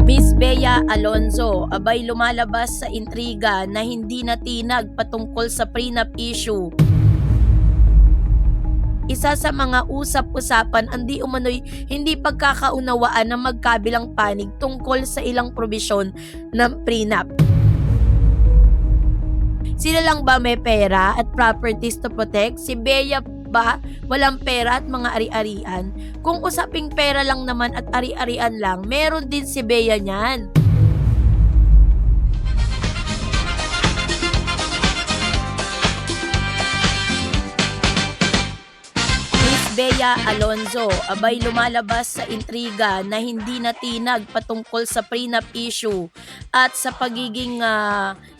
Miss Bea Alonzo, abay lumalabas sa intriga na hindi natinag patungkol sa prenup issue. Isa sa mga usap-usapan ang di umano'y hindi pagkakaunawaan ng magkabilang panig tungkol sa ilang probisyon ng prenup. Sila lang ba may pera at properties to protect? Si Bea ba walang pera at mga ari-arian? Kung usaping pera lang naman at ari-arian lang, meron din si Bea niyan. Miss Bea Alonzo, abay lumalabas sa intriga na hindi natinag patungkol sa prenup issue at sa pagiging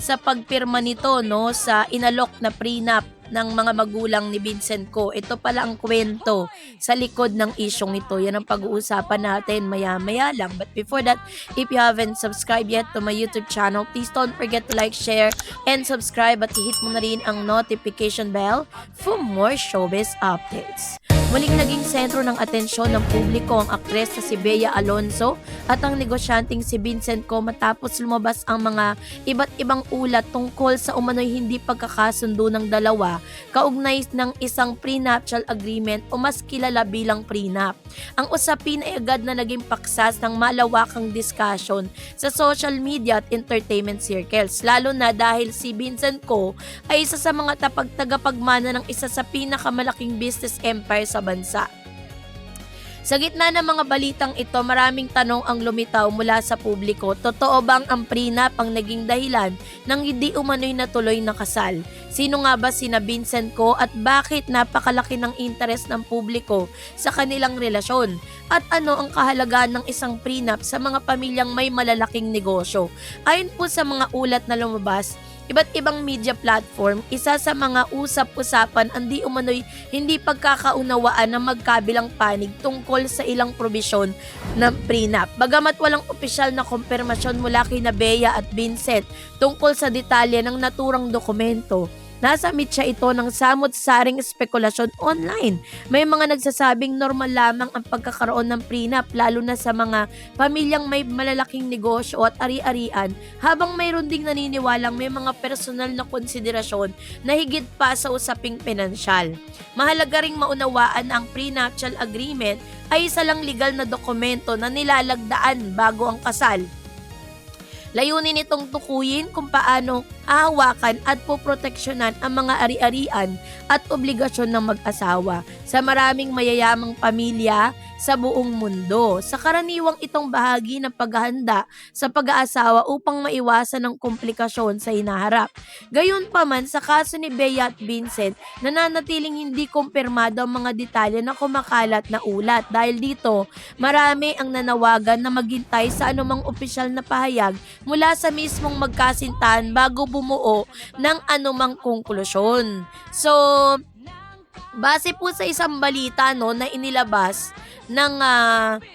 sa pagpirma nito no sa inalok na prenup ng mga magulang ni Vincent Co. Ito pala ang kwento sa likod ng isyong ito. Yan ang pag-uusapan natin maya-maya lang. But before that, if you haven't subscribed yet to my YouTube channel, please don't forget to like, share, and subscribe at i-hit mo na rin ang notification bell for more showbiz updates. Muling naging sentro ng atensyon ng publiko ang aktres na si Bea Alonzo at ang negosyanteng si Vincent Co matapos lumabas ang mga iba't ibang ulat tungkol sa umano'y hindi pagkakasundo ng dalawa kaugnay ng isang prenuptial agreement o mas kilala bilang prenup. Ang usapin ay agad na naging paksas ng malawakang discussion sa social media at entertainment circles, lalo na dahil si Vincent Co ay isa sa mga tagapagmana ng isa sa pinakamalaking business empire sa bansa. Sa gitna ng mga balitang ito, maraming tanong ang lumitaw mula sa publiko. Totoo bang ang prenup ang naging dahilan ng hindi umano'y natuloy na kasal? Sino nga ba sina Vincent Co at bakit napakalaki ng interes ng publiko sa kanilang relasyon? At ano ang kahalagahan ng isang prenup sa mga pamilyang may malalaking negosyo? Ayon po sa mga ulat na lumabas, iba't ibang media platform, isa sa mga usap-usapan ang di umano'y hindi pagkakaunawaan ng magkabilang panig tungkol sa ilang probisyon ng prenup. Bagamat walang opisyal na kumpirmasyon mula kina Bea at Vincent tungkol sa detalye ng naturang dokumento, nasa mitya ito ng samot-saring spekulasyon online. May mga nagsasabing normal lamang ang pagkakaroon ng prenup lalo na sa mga pamilyang may malalaking negosyo at ari-arian, habang mayroon ding naniniwalang may mga personal na konsiderasyon na higit pa sa usaping pinansyal. Mahalaga ring maunawaan na ang prenuptial agreement ay isa lang legal na dokumento na nilalagdaan bago ang kasal. Layunin nitong tukuyin kung paano ahawakan at poproteksyonan ang mga ari-arian at obligasyon ng mag-asawa sa maraming mayayamang pamilya sa buong mundo. Sa karaniwang itong bahagi ng paghahanda sa pag-aasawa upang maiwasan ng komplikasyon sa hinaharap. Gayunpaman, sa kaso ni Bea at Vincent, nananatiling hindi kumpirmado ang mga detalye na kumakalat na ulat. Dahil dito, marami ang nanawagan na maghintay sa anumang opisyal na pahayag mula sa mismong magkasintahan bago bumuo ng anumang konklusyon. So, base po sa isang balita no na inilabas ng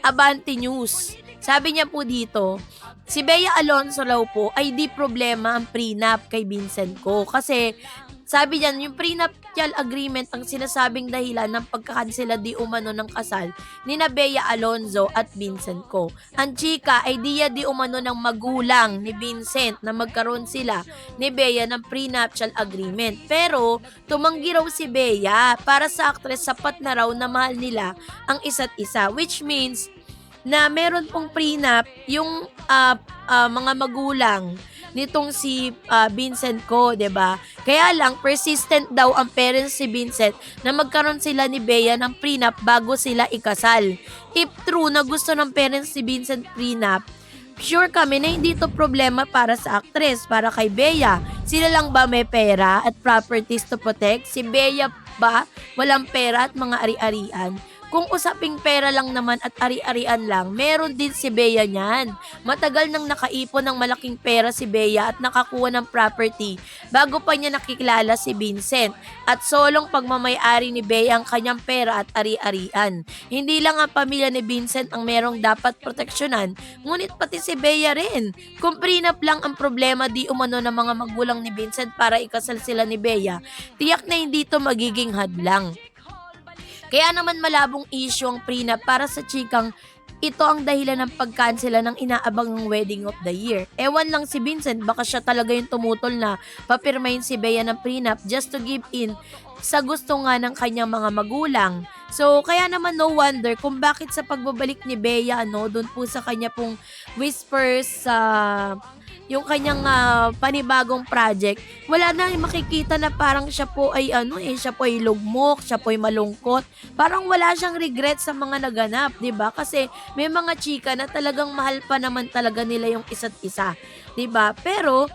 Abante News, sabi niya po dito, si Bea Alonzo raw po ay di problema ang prenup kay Vincent Co kasi sabi niyan, yung prenuptial agreement ang sinasabing dahilan ng pagkakansela di umano ng kasal ni Bea Alonzo at Vincent Co. Ang chika ay di umano ng magulang ni Vincent na magkaroon sila ni Bea ng prenuptial agreement. Pero tumanggi raw si Bea, para sa aktres sapat na raw na mahal nila ang isa't isa, which means na meron pong prenup yung mga magulang nitong si Vincent Co, 'di ba? Kaya lang persistent daw ang parents si Vincent na magkaroon sila ni Bea ng prenup bago sila ikasal. If true na gusto ng parents si Vincent prenup, sure kami na hindi to problema para sa aktres, para kay Bea. Sila lang ba may pera at properties to protect? Si Bea ba walang pera at mga ari-arian? Kung usaping pera lang naman at ari-arian lang, meron din si Bea niyan. Matagal nang nakaipon ng malaking pera si Bea at nakakuha ng property bago pa niya nakikilala si Vincent. At solong pagmamay-ari ni Bea ang kanyang pera at ari-arian. Hindi lang ang pamilya ni Vincent ang merong dapat proteksyonan, ngunit pati si Bea rin. Kung prenup lang ang problema di umano ng mga magulang ni Vincent para ikasal sila ni Bea, tiyak na hindi ito magiging hadlang. Kaya naman malabong issue ang prenup para sa chikang ito ang dahilan ng pag-cancela ng inaabangang wedding of the year. Ewan lang si Vincent, baka siya talaga yung tumutol na papirmahin si Bea ng prenup just to give in sa gusto nga ng kanyang mga magulang. So, kaya naman no wonder kung bakit sa pagbabalik ni Bea, doon po sa kanya pong whispers sa yung kanyang panibagong project, wala na makikita na parang siya po ay siya po ay lugmok, siya po ay malungkot. Parang wala siyang regret sa mga naganap, 'di ba? Kasi may mga chika na talagang mahal pa naman talaga nila yung isa't isa, 'di ba? Pero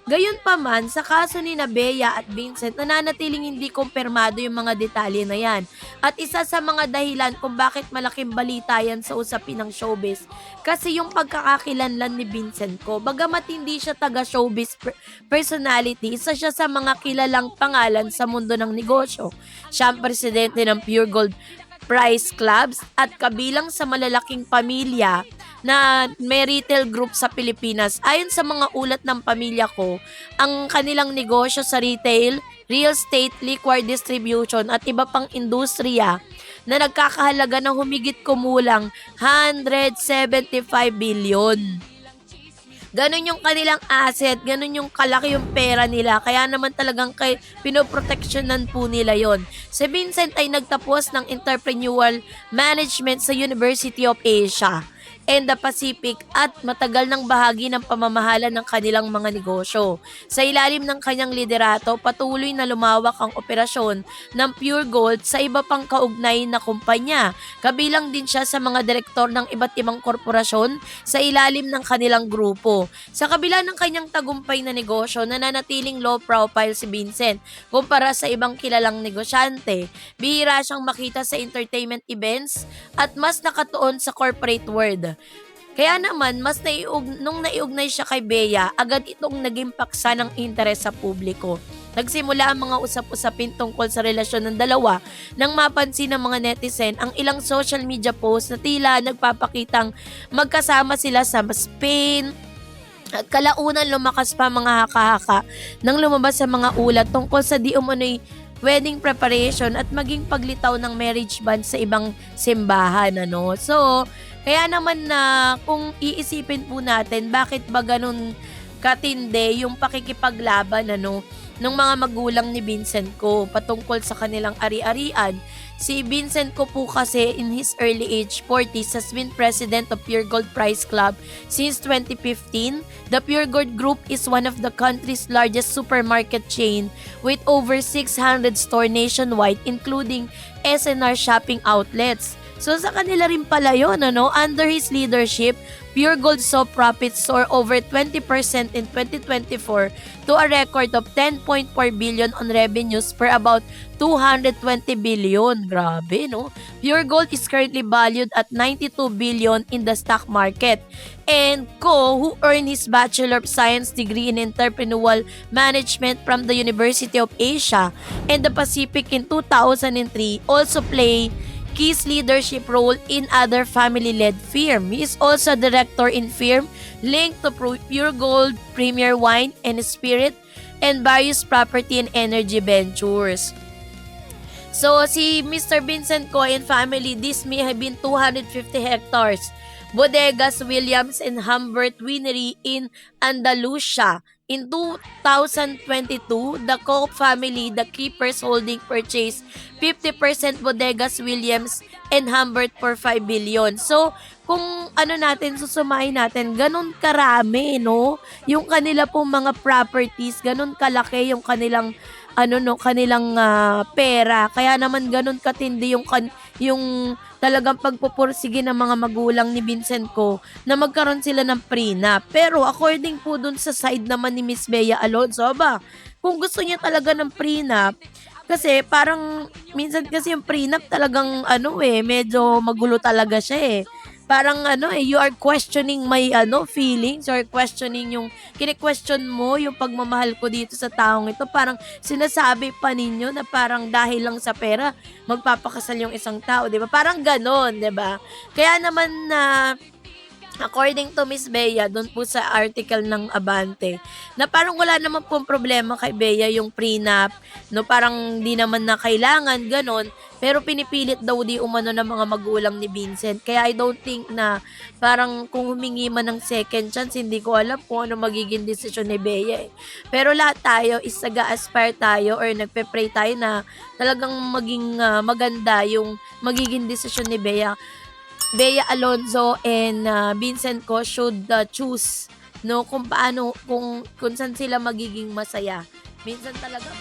gayunpaman, sa kaso ni Bea at Vincent, nananatiling hindi kumpirmado yung mga detalye na yan. At isa sa mga dahilan kung bakit malaking balita yan sa usapin ng showbiz, kasi yung pagkakakilanlan ni Vincent ko, bagamat hindi siya taga-showbiz personality, isa siya sa mga kilalang pangalan sa mundo ng negosyo. Siya ang presidente ng Pure Gold Price Clubs at kabilang sa malalaking pamilya na may retail group sa Pilipinas. Ayon sa mga ulat ng pamilya ko, ang kanilang negosyo sa retail, real estate, liquor distribution at iba pang industriya na nagkakahalaga ng humigit kumulang 175 billion. Ganon yung kanilang asset, ganon yung kalaki yung pera nila. Kaya naman talagang pinoproteksyonan po nila yon. Si Vincent ay nagtapos ng entrepreneurial management sa University of Asia and the Pacific at matagal ng bahagi ng pamamahala ng kanilang mga negosyo. Sa ilalim ng kanyang liderato, patuloy na lumawak ang operasyon ng Pure Gold sa iba pang kaugnay na kumpanya. Kabilang din siya sa mga direktor ng iba't ibang korporasyon sa ilalim ng kanilang grupo. Sa kabila ng kanyang tagumpay na negosyo, nananatiling low profile si Vincent kumpara sa ibang kilalang negosyante. Bihira siyang makita sa entertainment events at mas nakatuon sa corporate world. Kaya naman, nung naiugnay siya kay Bea, agad itong naging paksa ng interes sa publiko. Nagsimula ang mga usap-usapin tungkol sa relasyon ng dalawa nang mapansin ng mga netizen ang ilang social media posts na tila nagpapakitang magkasama sila sa Spain. At kalaunan lumakas pa mga haka-haka nang lumabas sa mga ulat tungkol sa di umano'y wedding preparation at maging paglitaw ng marriage band sa ibang simbahan. So, kaya naman na kung iisipin po natin bakit ba ganun katindi yung pakikipaglaban ng mga magulang ni Vincent ko patungkol sa kanilang ari-arian. Si Vincent ko po kasi in his early age 40s has been president of Pure Gold Price Club since 2015. The Pure Gold Group is one of the country's largest supermarket chain with over 600 stores nationwide including SNR shopping outlets. So sa kanila rin pala yun, under his leadership, Pure Gold saw profits soar over 20% in 2024 to a record of 10.4 billion on revenues for about 220 billion. Grabe, no? Pure Gold is currently valued at 92 billion in the stock market. And Ko, who earned his Bachelor of Science degree in Entrepreneurial Management from the University of Asia and the Pacific in 2003, also play Key's leadership role in other family-led firm. He is also director in firm linked to Pure Gold, Premier Wine and Spirit, and various property and energy ventures. So, si Mr. Vincent Co and family, this may have been 250 hectares. Bodegas Williams and Humbert Winery in Andalusia. In 2022, the Co family, the keepers holding purchased 50% Bodegas Williams and Humbert for 5 billion. So, kung natin, susumahin natin, ganun karami, yung kanila pong mga properties, ganun kalaki yung kanilang kanilang pera. Kaya naman ganun katindi yung talagang pagpupursige ng mga magulang ni Vincent ko na magkaroon sila ng prenup. Pero according po dun sa side naman ni Miss Bea Alonzo, kung gusto niya talaga ng prenup, kasi parang minsan kasi yung prenup talagang medyo magulo talaga siya eh. Parang you are questioning my feelings, or questioning yung kine-question mo yung pagmamahal ko dito sa taong ito. Parang sinasabi pa ninyo na parang dahil lang sa pera magpapakasal yung isang tao, 'di ba? Parang ganon, 'di ba? Kaya naman na According to Miss Bea, dun po sa article ng Abante, na parang wala naman pong problema kay Bea yung prenup, no, parang di naman na kailangan, gano'n. Pero pinipilit daw di umano ng mga magulang ni Vincent. Kaya I don't think na parang kung humingi man ng second chance, hindi ko alam kung ano magiging desisyon ni Bea, eh. Pero lahat tayo is nag-a-aspire tayo or nagpe-pray tayo na talagang maging, maganda yung magiging desisyon ni Bea Alonzo and, Vincent ko should, choose 'no, kung paano kung saan sila magiging masaya. Minsan talaga